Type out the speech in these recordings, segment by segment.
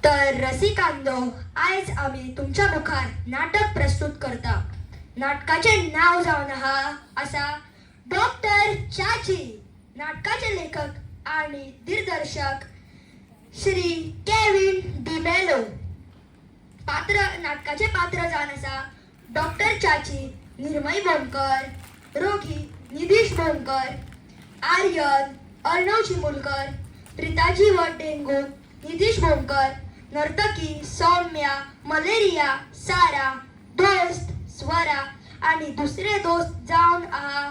तर रसिकांनो, आज आम्ही तुमच्या मुखार नाटक प्रस्तुत करता. नाटकाचे नाव जावन आहा असा डॉक्टर चाची. नाटकाचे लेखक आणि दिग्दर्शक श्री केविन डी मेलो. नाटकाचे पात्र जावन आसा डॉक्टर चाची निर्मय बोमकर, रोगी निधीश बोमकर, आर्यन अर्णव चिमुलकर, प्रिताजी वट डेंगू निधीश बोमकर, नर्तकी सौम्या, मलेरिया, सारा, दोस्त स्वरा आणि दुसरे दोस्त जाऊन आहा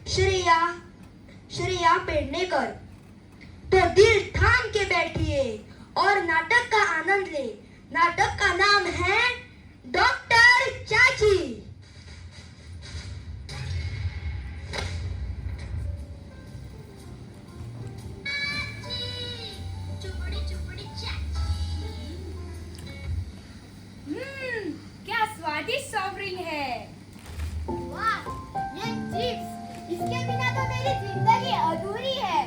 श्रेया पेडणेकर. तो दिल थाम के बैठिए और नाटक का आनंद ले. नाटक का नाम है डॉक्टर चाची. क्या स्वादिष्ट सॉफ्ट ड्रिंक है. वाह, ये चिप्स, इसके बिना तो मेरी जिंदगी अधूरी है.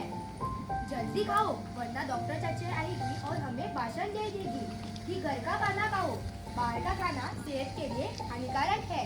जल्दी खाओ वरना डॉक्टर चाची आएगी और हमें भाषण दे देगी कि घर का खाना खाओ, बाहर का खाना सेहत के लिए हानिकारक है.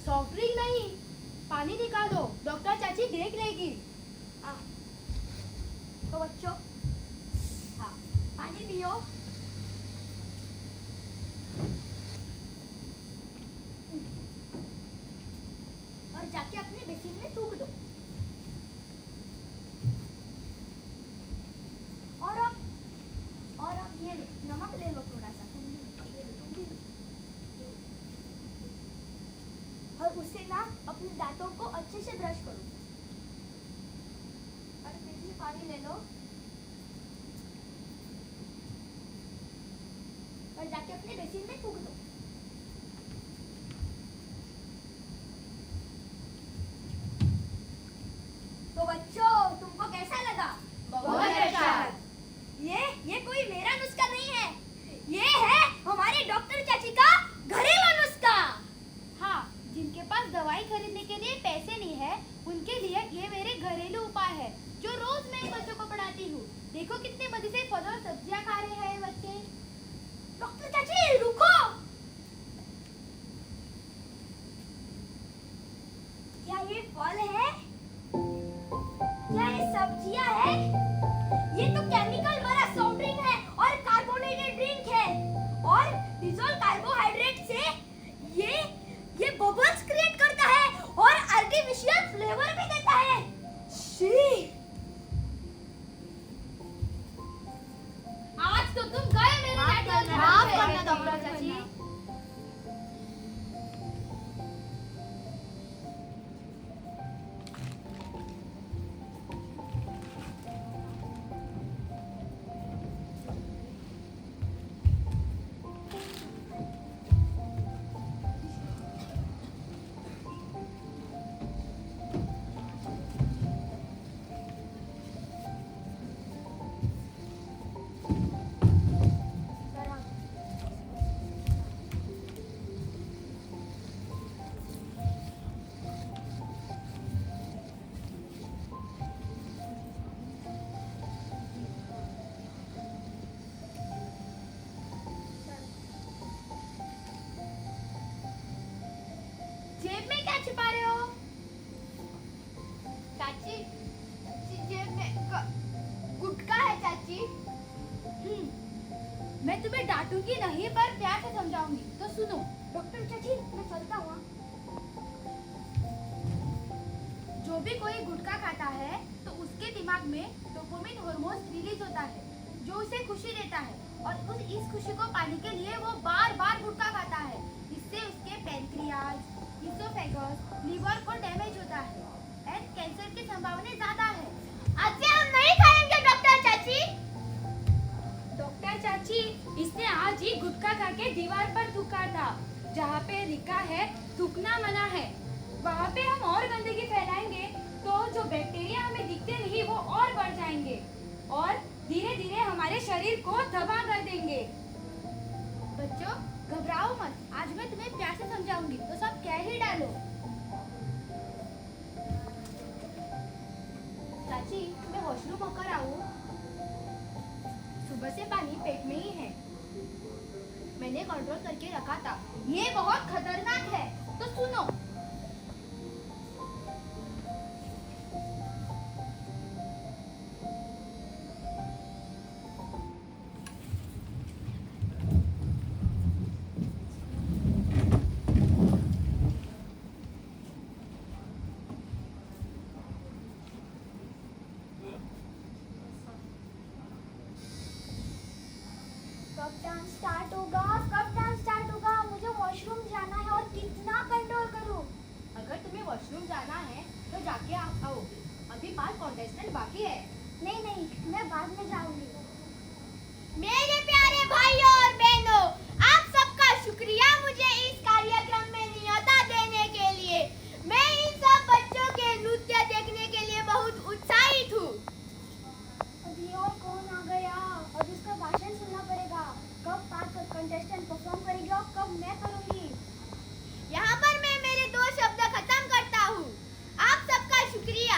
सॉफ्ट ड्रिंक नहीं, पानी निकाल दो, डॉक्टर चाची देख लेगी. तो बच्चों, हाँ, पानी पियो. और जाके अपने बेसिन में थूक दो. और अब ये नमक ले लो थोड़ा सा. और उससे ना अपने दांतों को अच्छे से ब्रश करो. और फिर भी पानी ले लो और जाके अपने बेसिन में थूक दो. तो बच्चों, तुमको कैसा लगा? बहुत अच्छा. ये कोई मेरा नुस्खा नहीं है, ये है हमारे डॉक्टर चाची का घरेलू नुस्खा. हाँ, जिनके पास दवाई खरीदने के लिए पैसे नहीं है, उनके लिए ये मेरे घरेलू उपाय है जो रोज मैं बच्चों को पढ़ाती हूँ. देखो कितने मजे से फल और सब्जियाँ खा रहे हैं बच्चे. डॉक्टर चाची रुको. क्या ये फल है? क्या ये सब्जियां है? ये तो केमिकल भरा सॉफ्ट ड्रिंक है और कार्बोनेटेड ड्रिंक है. और डिसॉल्व कार्बोहाइड्रेट से ये बबल्स क्रिएट करता है और आर्टिफिशियल फ्लेवर भी देता है. शी. आज तो तुम गए मेरे नाटक. माफ करना डॉक्टर चाची. में क्या छिपा रहे हो? चाची जेब में गुटखा है चाची। मैं तुम्हें डांटूंगी नहीं पर प्यार से समझाऊंगी, तो सुनो। डॉक्टर चाची मैं चलता हूँ। जो भी कोई गुटखा खाता है तो उसके दिमाग में डोपामिन हार्मोन रिलीज होता है जो उसे खुशी देता है, और इस खुशी को पाने के लिए वो बार बार गुटखा खाता है। इससे उसके पैनक्रियाज, इसोफेगस, लीवर को डैमेज होता है और कैंसर की संभावना ज्यादा है। आज से हम नहीं खाएंगे डॉक्टर चाची। डॉक्टर चाची, इसने आज ही गुटखा खा के दीवार पर थूका था। जहाँ पे लिखा है थूकना मना है, वहाँ पे हम और गंदगी फैलाएंगे तो जो बैक्टीरिया हमें दिखते नहीं वो और बढ़ जाएंगे और धीरे धीरे हमारे शरीर को तबाह कर देंगे। बच्चों घबराओ मत, आज मैं तुम्हें प्यार से समझाऊंगी तो सब कह ही डालो। चाची मैं वॉशरूम होकर आऊँ? सुबह से पानी पेट में ही है, मैंने कंट्रोल करके रखा था। ये बहुत खतरनाक है, तो सुनो। कब डांस स्टार्ट होगा? कब डांस स्टार्ट होगा? मुझे वॉशरूम जाना है और कितना कंट्रोल करूं? अगर तुम्हें वॉशरूम जाना है तो जाके आप आओ, अभी 5 कॉन्टेस्टेंट बाकी है। नहीं नहीं, मैं बाद में जाऊंगी। मेरे प्यारे भाइयों और बहनों, आप सबका शुक्रिया मुझे इस कार्यक्रम में न्योता देने के लिए। मैं इन सब बच्चों के नृत्य देखने के लिए बहुत उत्साहित हूँ। अभी और कौन आ गया? अब इसका भाषण सुनना पड़ेगा। कब 5 कंटेस्टेंट परफॉर्म करेंगे और कब मैं करूंगी? यहाँ पर मैं मेरे 2 शब्द खत्म करता हूँ। आप सबका शुक्रिया।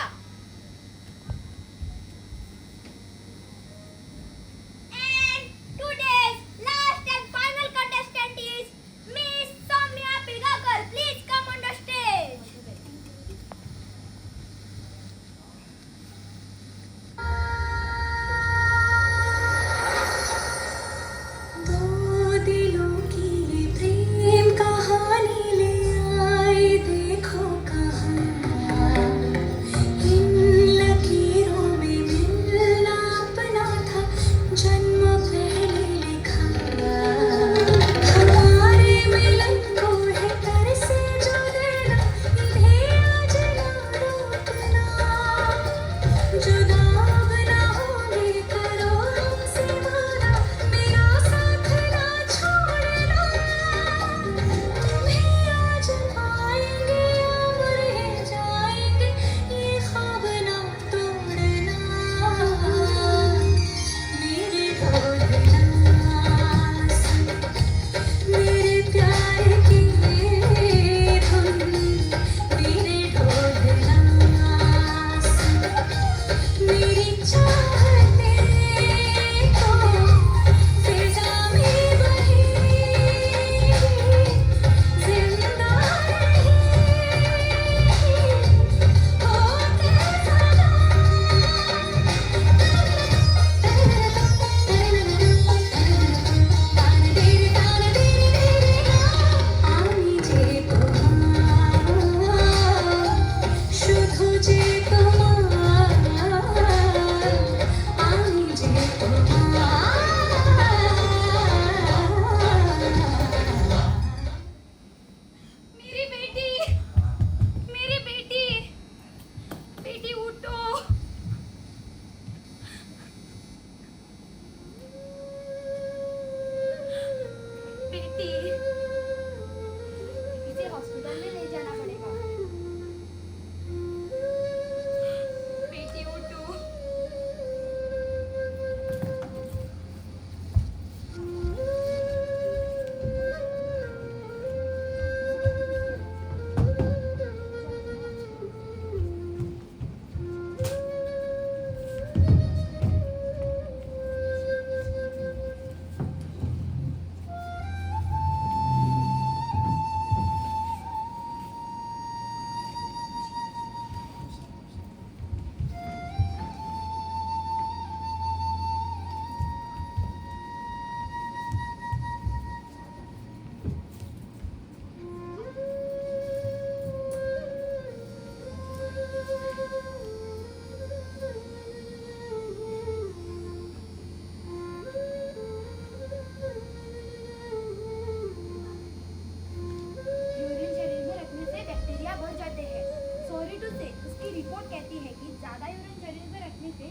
रिपोर्ट कहती है कि ज्यादा यूरिन शरीर में रखने से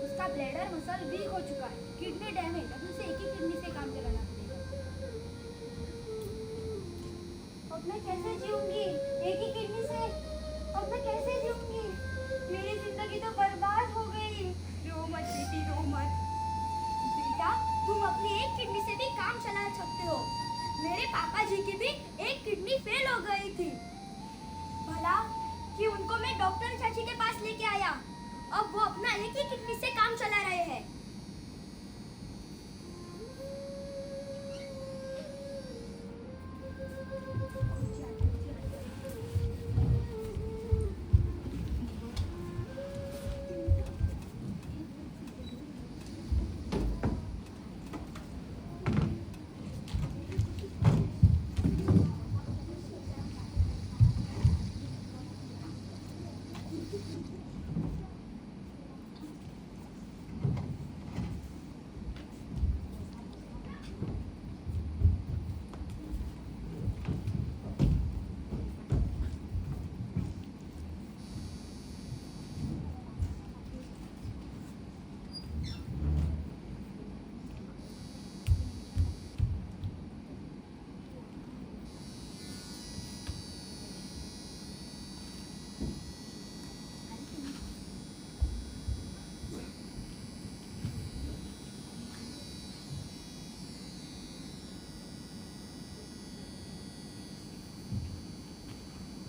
उसका ब्लैडर मसल वीक हो चुका है, किडनी डैमेज, अब उसे एक ही किडनी से काम चलाना पड़ेगा। अब मैं कैसे जीऊंगी एक ही किडनी से? अब मैं कैसे जीऊंगी? मेरी जिंदगी तो बर्बाद हो गई। रो मत बेटी, रो मत। बेटा, तुम अपनी एक किडनी से भी काम चला सकते हो। मेरे पापा जी की भी एक किडनी फेल हो गई थी। भला कि उनको मैं डॉक्टर चाची के पास लेके आया, अब वो अपना एक ही किडनी से काम चला रहे हैं।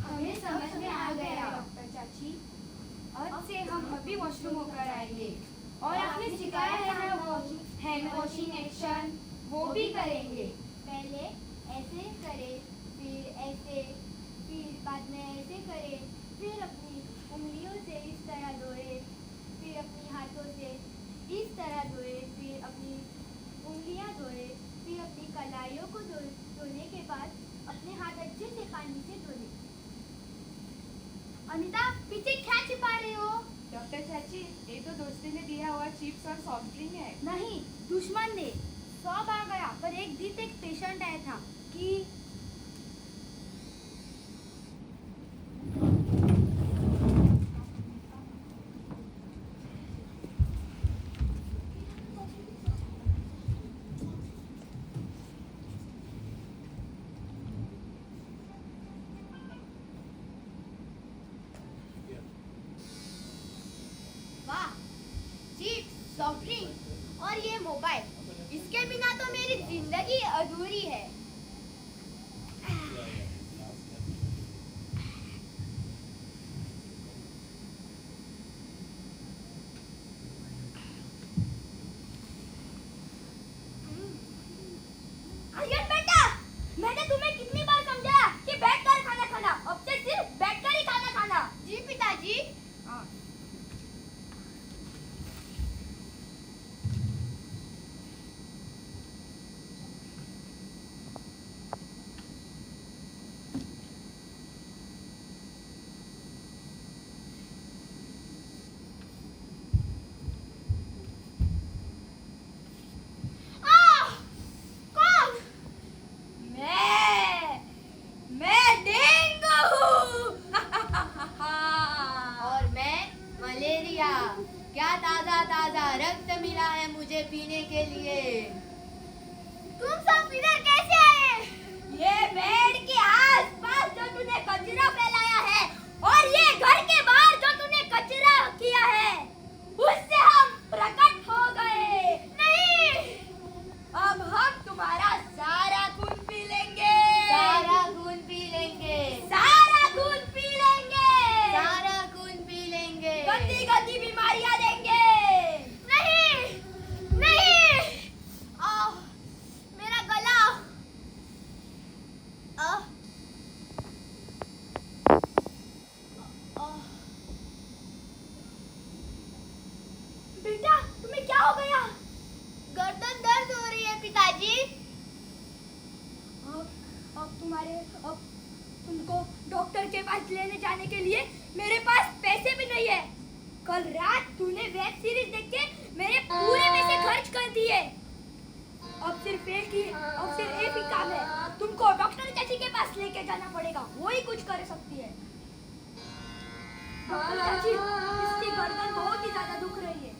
हमें समझ में आ गया डॉक्टर चाची। आज से हम अभी वॉशरूम होकर आएंगे और आपने सिखाया है वो हैंड वॉशिंग एक्शन, वो भी करेंगे। पहले ऐसे करे, फिर ऐसे, फिर बाद में ऐसे करे, फिर अपनी उंगलियों से इस तरह धोए, फिर अपनी हाथों से इस तरह धोए, फिर अपनी उंगलियां धोए, फिर अपनी कलाइयों को धोने के बाद अपने हाथ अच्छे से पानी से धोने। अनिता, पीछे क्या छिपा रही हो? डॉक्टर चाची, ये तो दोस्ती ने दिया हुआ चिप्स और सॉफ्ट ड्रिंक है। नहीं, दुश्मन ने। 100 बार गया पर एक दिन एक पेशेंट आया था कि वाह, चिप्स, सॉफ्ट ड्रिंक और ये मोबाइल, इसके बिना तो मेरी जिंदगी अधूरी है। आर्यन बेटा, मैंने तुम्हें कितनी बार समझाया कि बैठकर खाना खाना, अब से सिर्फ बैठकर ही खाना खाना। जी पिताजी। हाँ। कौन? मैं डेंगू हूँ। और मैं मलेरिया। क्या ताजा ताजा रक्त मिला है मुझे पीने के लिए। तुम सब इधर कैसे आए? ये बेड के आसपास जो तूने कचरा फैलाया है और ये घर के बाहर जो तूने कचरा किया है, उससे हम प्रकट हो गए। नहीं, अब हम तुम्हारा सारा खून पी लेंगे। सारा खून पी लेंगे। सारा खून पी लेंगे। सारा खून पी लेंगे। गंदी गंदी बीमारियां देंगे। नहीं, नहीं। मेरा गला। बेटा, तुम्हें क्या हो गया? गर्दन दर्द हो रही है पिताजी। अब तुमको डॉक्टर के पास लेने जाने के लिए मेरे पास पैसे भी नहीं है। कल रात तूने वेब सीरीज देख के मेरे पूरे पैसे खर्च कर दिए। अब सिर्फ एक ही काम है, तुमको डॉक्टर चाची के पास लेके जाना पड़ेगा, वो ही कुछ कर सकती है। चाची, इसकी गर्दन बहुत ही ज्यादा दुख रही है।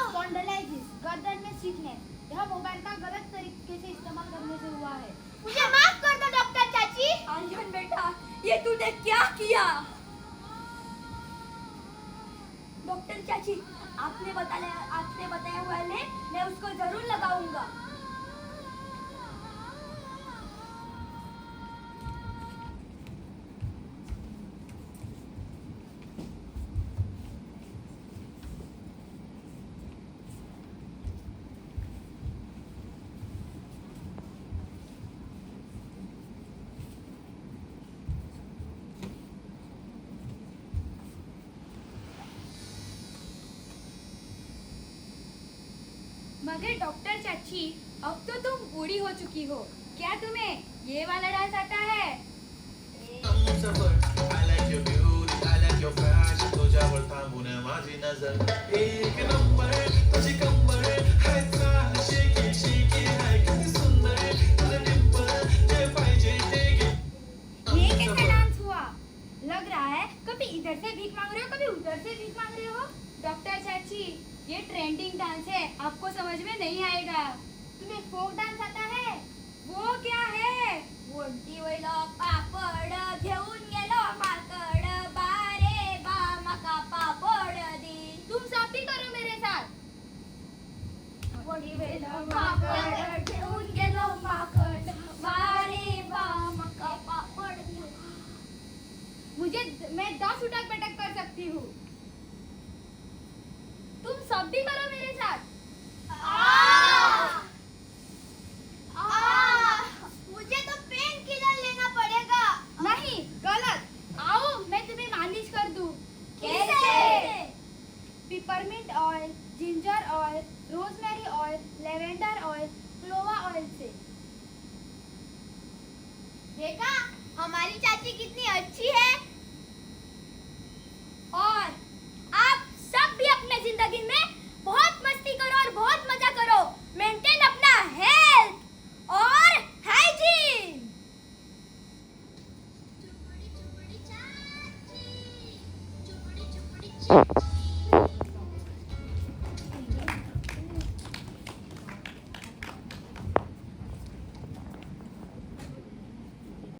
स्पॉन्डिलाइटिस, गर्दन में सीकनेस। यह मोबाइल का गलत तरीके से इस्तेमाल करने से हुआ है। मुझे माफ कर दो डॉक्टर चाची। आर्यन बेटा, ये तूने क्या किया? डॉक्टर चाची, आपने बताया हुआ है, मैं उसको जरूर लगाऊंगा। मगर डॉक्टर चाची, अब तो तुम बूढ़ी हो चुकी हो, क्या तुम्हें ये वाला डांस आता है? I like your beauty, I like your fashion. तुझ्यावर थांबून माझी नजर एक नंबर तुझी कंबर हाय चाल शेकी शेकी हाय किती सुंदर तुझं डिंपल जे पाहिजे ते घे. ये कैसा डांस हुआ? लग रहा है कभी इधर से भीख मांग रहे हो, कभी उधर से भीख मांग रहे हो। डॉक्टर चाची, ये ट्रेंडिंग डांस है, आपको समझ में नहीं आएगा। तुम्हें फोक डांस आता है? वो क्या है? वंटी वैलो पापड घेऊन गेलो माकड बारे बा मका पापड दिन. तुम सब भी करो मेरे साथ। वंटी वैलो पापड घेऊन गेलो माकड बारे बा मका पापड दिन. मैं 10 उठक बैठक कर सकती हूँ। तुम सब भी करो मेरे साथ। मुझे तो पेन किलर लेना पड़ेगा. नहीं, गलत। आओ, मैं तुम्हें मालिश कर दूँ। कैसे? Peppermint oil, ginger oil, rosemary oil, lavender oil, clove oil से। देखा हमारी चाची कितनी अच्छी है.